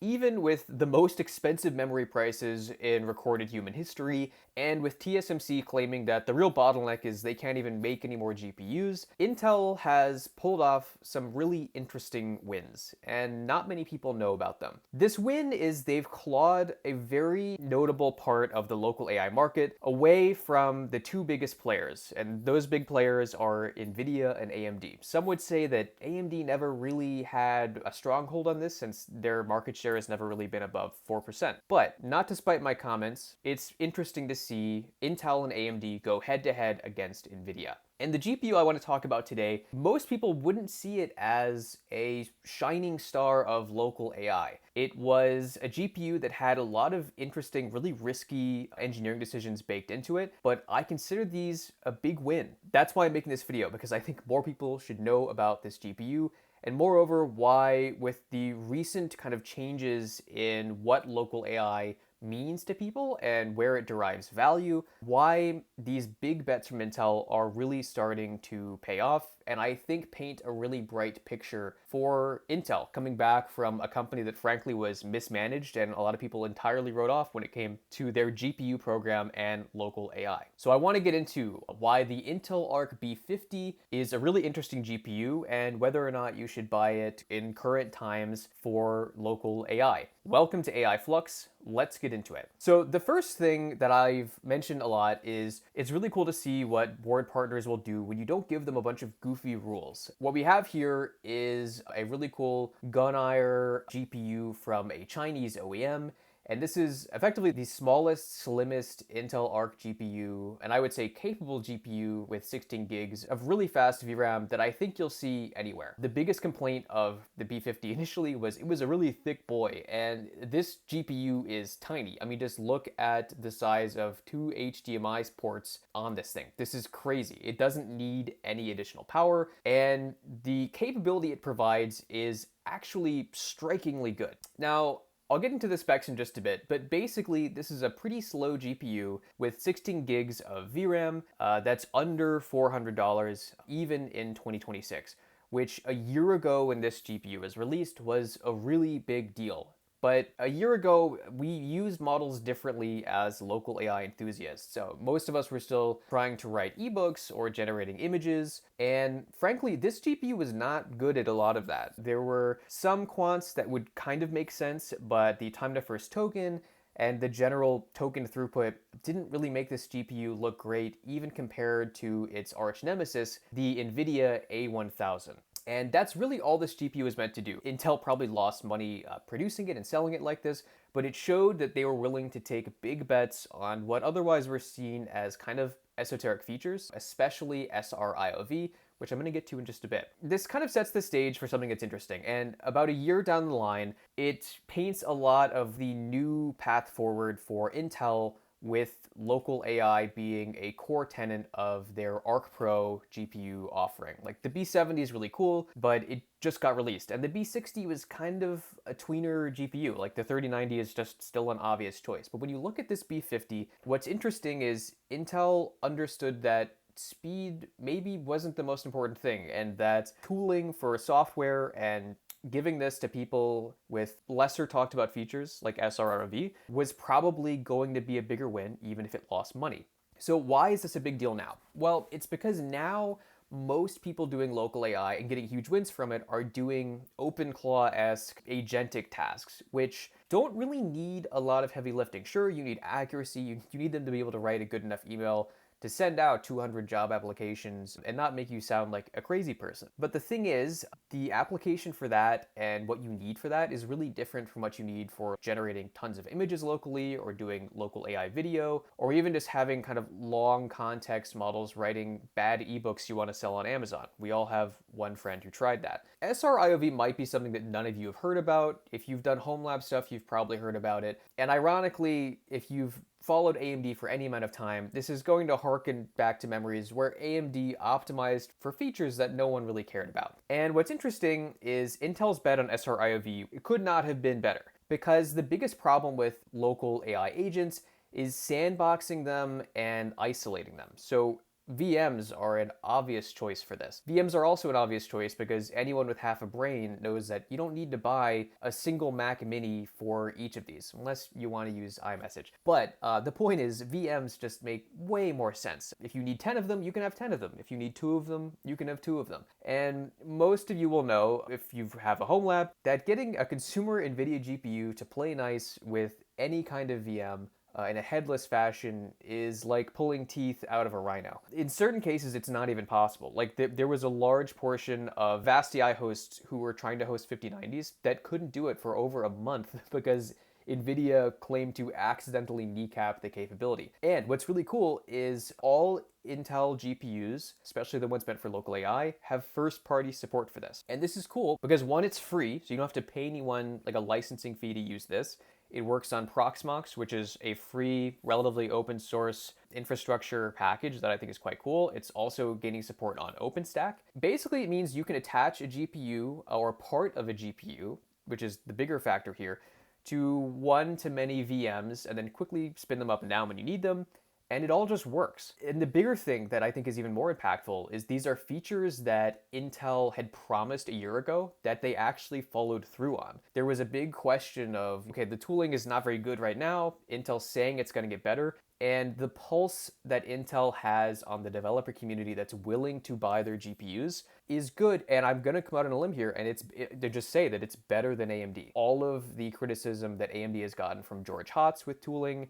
Even with the most expensive memory prices in recorded human history, and with TSMC claiming that the real bottleneck is they can't even make any more GPUs, Intel has pulled off some really interesting wins, and not many people know about them. This win is they've clawed a very notable part of the local AI market away from the two biggest players, and those big players are nVidia and AMD. Some would say that AMD never really had a stronghold on this since their market share has never really been above 4%. But not to spite my comments, it's interesting to see Intel and AMD go head to head against nVidia. And the GPU I want to talk about today, most people wouldn't see it as a shining star of local AI. It was a GPU that had a lot of interesting, really risky engineering decisions baked into it, but I consider these a big win. That's why I'm making this video, because I think more people should know about this GPU, and moreover, why with the recent kind of changes in what local AI means to people and where it derives value, why these big bets from Intel are really starting to pay off, and I think paint a really bright picture for Intel, coming back from a company that frankly was mismanaged and a lot of people entirely wrote off when it came to their GPU program and local AI. So I want to get into why the Intel Arc B50 is a really interesting GPU and whether or not you should buy it in current times for local AI. Welcome to AI Flux. Let's get into it. So the first thing that I've mentioned a lot is it's really cool to see what board partners will do when you don't give them a bunch of goofy rules. What we have here is a really cool Gunire GPU from a Chinese OEM. And this is effectively the smallest, slimmest Intel Arc GPU, and I would say capable GPU with 16 gigs of really fast VRAM that I think you'll see anywhere. The biggest complaint of the B50 initially was it was a really thick boy, and this GPU is tiny. I mean, just look at the size of two HDMI ports on this thing. This is crazy. It doesn't need any additional power, and the capability it provides is actually strikingly good. Now, I'll get into the specs in just a bit, but basically this is a pretty slow GPU with 16 gigs of VRAM that's under $400 even in 2026, which a year ago when this GPU was released was a really big deal. But a year ago, we used models differently as local AI enthusiasts. So most of us were still trying to write ebooks or generating images. And frankly, this GPU was not good at a lot of that. There were some quants that would kind of make sense, but the time to first token and the general token throughput didn't really make this GPU look great, even compared to its arch nemesis, the nVidia A1000. And that's really all this GPU is meant to do. Intel probably lost money producing it and selling it like this, but it showed that they were willing to take big bets on what otherwise were seen as kind of esoteric features, especially SR-IOV, which I'm going to get to in just a bit. This kind of sets the stage for something that's interesting, and about a year down the line, it paints a lot of the new path forward for Intel, with local AI being a core tenet of their Arc Pro GPU offering. Like the B70 is really cool, but it just got released. And the B60 was kind of a tweener GPU. Like the 3090 is just still an obvious choice. But when you look at this B50, what's interesting is Intel understood that speed maybe wasn't the most important thing, and that tooling for software and giving this to people with lesser talked about features like SR-IOV was probably going to be a bigger win, even if it lost money. So why is this a big deal now? Well, it's because now most people doing local AI and getting huge wins from it are doing OpenClaw-esque agentic tasks, which don't really need a lot of heavy lifting. Sure, you need accuracy, you need them to be able to write a good enough email to send out 200 job applications and not make you sound like a crazy person. But the thing is, the application for that and what you need for that is really different from what you need for generating tons of images locally or doing local AI video, or even just having kind of long context models writing bad ebooks you want to sell on Amazon. We all have one friend who tried that. SR-IOV might be something that none of you have heard about. If you've done homelabs stuff, you've probably heard about it. And ironically, if you've followed AMD for any amount of time, this is going to harken back to memories where AMD optimized for features that no one really cared about. And what's interesting is Intel's bet on SR-IOV could not have been better, because the biggest problem with local AI agents is sandboxing them and isolating them. So VMs are an obvious choice for this. VMs are also an obvious choice because anyone with half a brain knows that you don't need to buy a single Mac Mini for each of these, unless you want to use iMessage. But the point is, VMs just make way more sense. If you need 10 of them, you can have 10 of them. If you need 2 of them, you can have 2 of them. And most of you will know, if you have a home lab, that getting a consumer NVIDIA GPU to play nice with any kind of VM in a headless fashion is like pulling teeth out of a rhino. In certain cases, it's not even possible. Like there was a large portion of vast AI hosts who were trying to host 5090s that couldn't do it for over a month because nVidia claimed to accidentally kneecap the capability. And what's really cool is all Intel GPUs, especially the ones meant for local AI, have first-party support for this. And this is cool because one, it's free, so you don't have to pay anyone like a licensing fee to use this. It works on Proxmox, which is a free, relatively open source infrastructure package that I think is quite cool. It's also gaining support on OpenStack. Basically, it means you can attach a GPU or part of a GPU, which is the bigger factor here, to one-to-many VMs and then quickly spin them up and down when you need them. And it all just works. And the bigger thing that I think is even more impactful is these are features that Intel had promised a year ago that they actually followed through on. There was a big question of, okay, the tooling is not very good right now. Intel's saying it's going to get better. And the pulse that Intel has on the developer community that's willing to buy their GPUs is good. And I'm going to come out on a limb here and they just say that it's better than AMD. All of the criticism that AMD has gotten from George Hotz with tooling,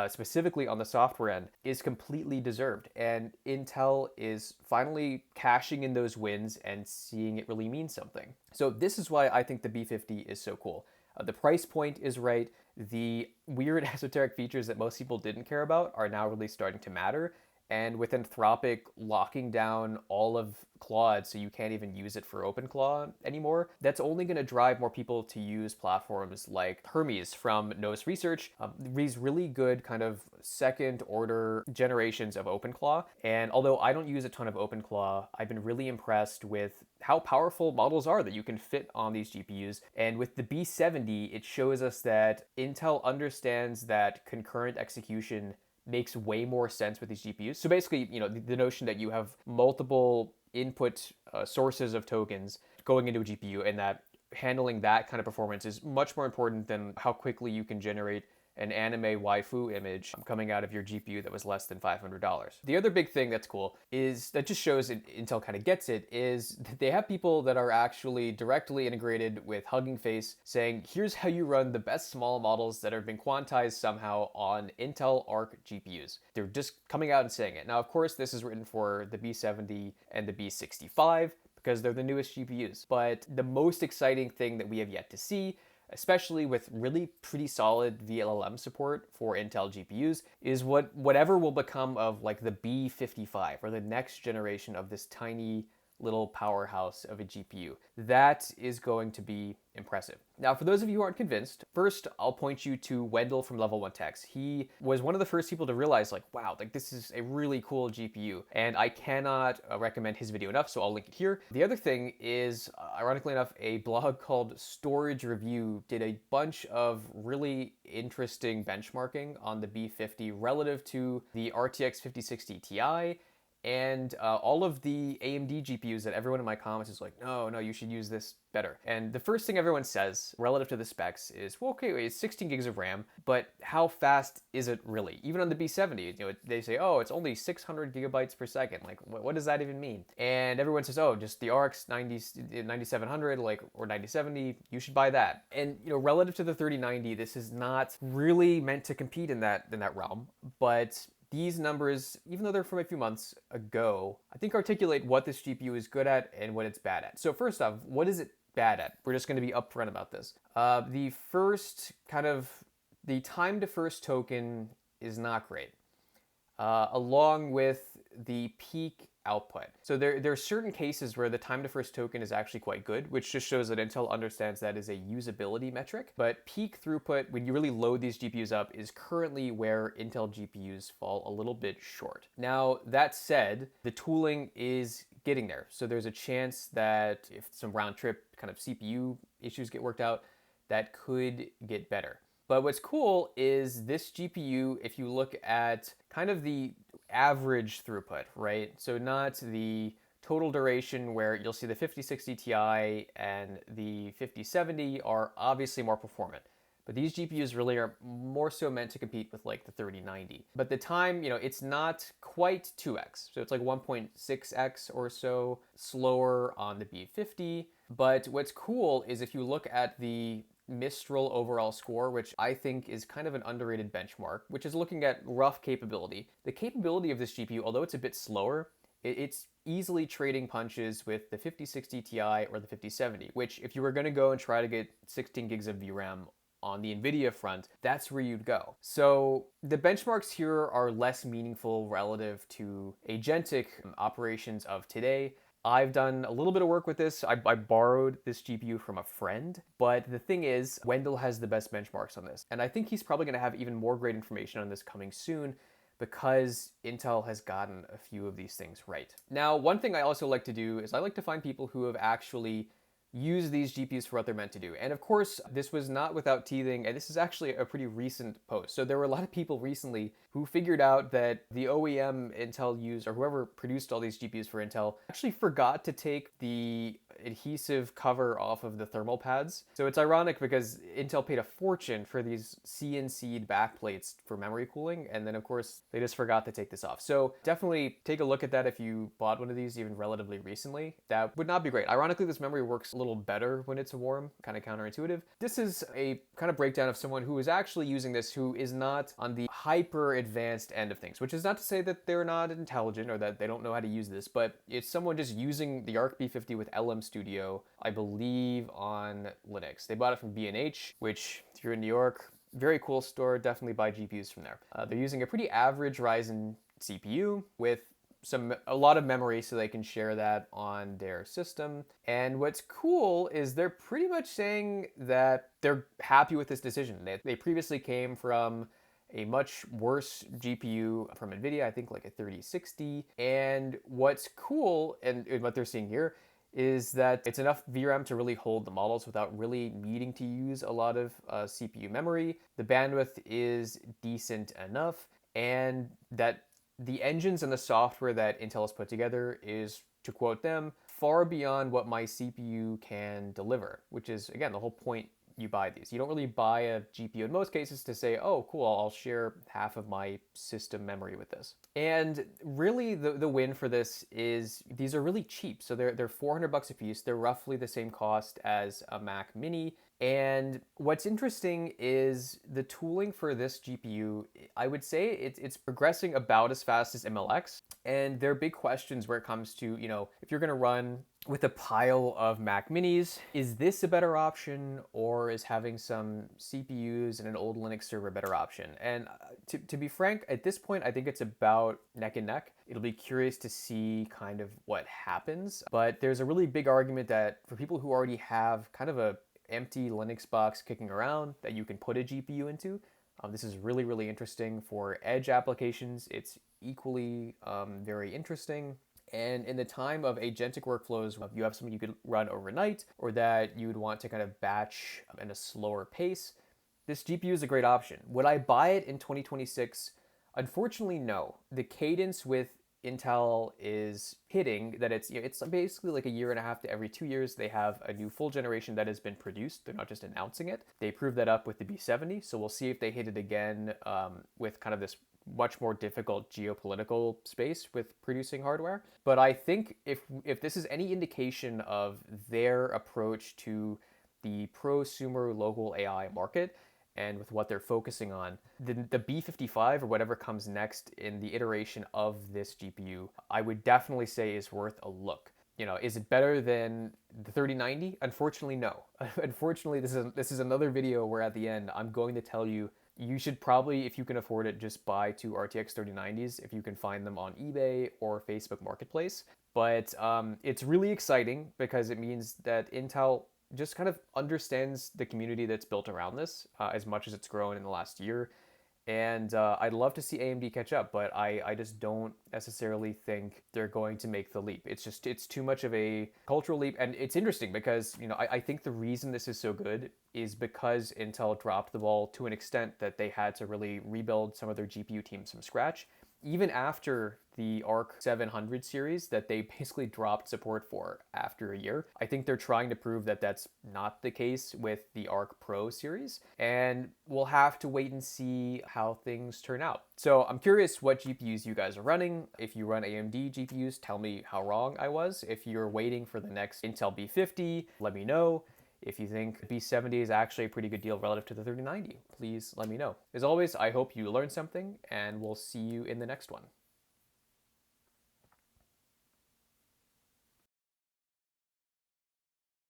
specifically on the software end, is completely deserved. And Intel is finally cashing in those wins and seeing it really mean something. So this is why I think the B50 is so cool. The price point is right. The weird esoteric features that most people didn't care about are now really starting to matter. And with Anthropic locking down all of Claude so you can't even use it for OpenClaw anymore, that's only going to drive more people to use platforms like Hermes from Nose Research, these really good kind of second order generations of OpenClaw. And although I don't use a ton of OpenClaw, I've been really impressed with how powerful models are that you can fit on these GPUs. And with the B70, it shows us that Intel understands that concurrent execution makes way more sense with these GPUs. So basically, the notion that you have multiple input sources of tokens going into a GPU and that handling that kind of performance is much more important than how quickly you can generate an anime waifu image coming out of your GPU that was less than $500. The other big thing that's cool is that just shows Intel kind of gets it is that they have people that are actually directly integrated with Hugging Face saying, here's how you run the best small models that have been quantized somehow on Intel Arc GPUs. They're just coming out and saying it. Now, of course, this is written for the B70 and the B65 because they're the newest GPUs. But the most exciting thing that we have yet to see, especially with really pretty solid VLLM support for Intel GPUs, is whatever will become of like the B55 or the next generation of this tiny little powerhouse of a GPU. That is going to be impressive. Now, for those of you who aren't convinced, first I'll point you to Wendell from Level 1 Techs. He was one of the first people to realize like, wow, like this is a really cool GPU, and I cannot recommend his video enough, so I'll link it here. The other thing is, ironically enough, a blog called Storage Review did a bunch of really interesting benchmarking on the B50 relative to the RTX 5060 Ti and all of the AMD GPUs that everyone in my comments is like, no, you should use this better. And the first thing everyone says relative to the specs is, well, okay, it's 16 gigs of RAM, but how fast is it really? Even on the B70, they say, oh, it's only 600 gigabytes per second. Like, what does that even mean? And everyone says, oh, just the ARC's 9700, or 9070, you should buy that. And relative to the 3090, this is not really meant to compete in that realm, but these numbers, even though they're from a few months ago, I think articulate what this GPU is good at and what it's bad at. So first off, what is it bad at? We're just going to be upfront about this. The time to first token is not great, along with the peak output. So there are certain cases where the time to first token is actually quite good, which just shows that Intel understands that is a usability metric. But peak throughput, when you really load these GPUs up, is currently where Intel GPUs fall a little bit short. Now, that said, the tooling is getting there. So there's a chance that if some round trip kind of CPU issues get worked out, that could get better. But what's cool is this GPU, if you look at kind of the average throughput, right? So not the total duration where you'll see the 5060 Ti and the 5070 are obviously more performant. But these GPUs really are more so meant to compete with like the 3090. But the time, it's not quite 2x. So it's like 1.6x or so slower on the B50. But what's cool is if you look at the Mistral overall score, which I think is kind of an underrated benchmark, which is looking at rough capability. The capability of this GPU, although it's a bit slower, it's easily trading punches with the 5060 Ti or the 5070, which if you were going to go and try to get 16 gigs of VRAM on the nVidia front, that's where you'd go. So the benchmarks here are less meaningful relative to agentic operations of today. I've done a little bit of work with this. I borrowed this GPU from a friend, but the thing is, Wendell has the best benchmarks on this. And I think he's probably going to have even more great information on this coming soon because Intel has gotten a few of these things right. Now, one thing I also like to do is I like to find people who have actually use these GPUs for what they're meant to do. And of course, this was not without teething, and this is actually a pretty recent post. So there were a lot of people recently who figured out that the OEM Intel used, or whoever produced all these GPUs for Intel, actually forgot to take the adhesive cover off of the thermal pads. So it's ironic because Intel paid a fortune for these CNC'd backplates for memory cooling, and then of course they just forgot to take this off. So definitely take a look at that if you bought one of these even relatively recently. That would not be great. Ironically, this memory works a little better when it's warm, kind of counterintuitive. This is a kind of breakdown of someone who is actually using this, who is not on the hyper advanced end of things, which is not to say that they're not intelligent or that they don't know how to use this, but it's someone just using the Arc B50 with LM Studio, I believe, on Linux. They bought it from B&H, which if you're in New York, very cool store, definitely buy GPUs from there. They're using a pretty average Ryzen CPU with a lot of memory so they can share that on their system. And what's cool is they're pretty much saying that they're happy with this decision. They previously came from a much worse GPU from nVidia, I think like a 3060. And what's cool, and what they're seeing here, is that it's enough VRAM to really hold the models without really needing to use a lot of CPU memory. The bandwidth is decent enough, and that the engines and the software that Intel has put together is, to quote them, far beyond what my CPU can deliver, which is, again, the whole point you buy these. You don't really buy a GPU in most cases to say, oh, cool, I'll share half of my system memory with this. And really the win for this is these are really cheap. So they're $400 a piece. They're roughly the same cost as a Mac Mini. And what's interesting is the tooling for this GPU, I would say it's progressing about as fast as MLX. And there are big questions where it comes to, if you're going to run with a pile of Mac Minis, is this a better option, or is having some CPUs and an old Linux server a better option? And to be frank, at this point, I think it's about neck and neck. It'll be curious to see kind of what happens. But there's a really big argument that for people who already have kind of a empty Linux box kicking around that you can put a GPU into, this is really, really interesting. For edge applications, it's equally very interesting. And in the time of agentic workflows, you have something you could run overnight or that you would want to kind of batch at a slower pace, this GPU is a great option. Would I buy it in 2026? Unfortunately, no. The cadence with Intel is hitting that it's basically like a year and a half to every 2 years they have a new full generation that has been produced. They're not just announcing it. They proved that up with the B70, so we'll see if they hit it again with kind of this much more difficult geopolitical space with producing hardware. But I think if this is any indication of their approach to the prosumer local AI market, and with what they're focusing on, the B55 or whatever comes next in the iteration of this GPU, I would definitely say is worth a look. Is it better than the 3090? Unfortunately, no. Unfortunately, this is another video where at the end I'm going to tell you should probably, if you can afford it, just buy two RTX 3090s if you can find them on eBay or Facebook Marketplace. But it's really exciting because it means that Intel just kind of understands the community that's built around this as much as it's grown in the last year. And I'd love to see AMD catch up, but I just don't necessarily think they're going to make the leap. It's too much of a cultural leap. And it's interesting because, I think the reason this is so good is because Intel dropped the ball to an extent that they had to really rebuild some of their GPU teams from scratch. even after the Arc 700 series that they basically dropped support for after a year. I think they're trying to prove that that's not the case with the Arc Pro series, and we'll have to wait and see how things turn out. So I'm curious what GPUs you guys are running. If you run AMD GPUs, tell me how wrong I was. If you're waiting for the next Intel B50, let me know. If you think B70 is actually a pretty good deal relative to the 3090, please let me know. As always, I hope you learned something, and we'll see you in the next one.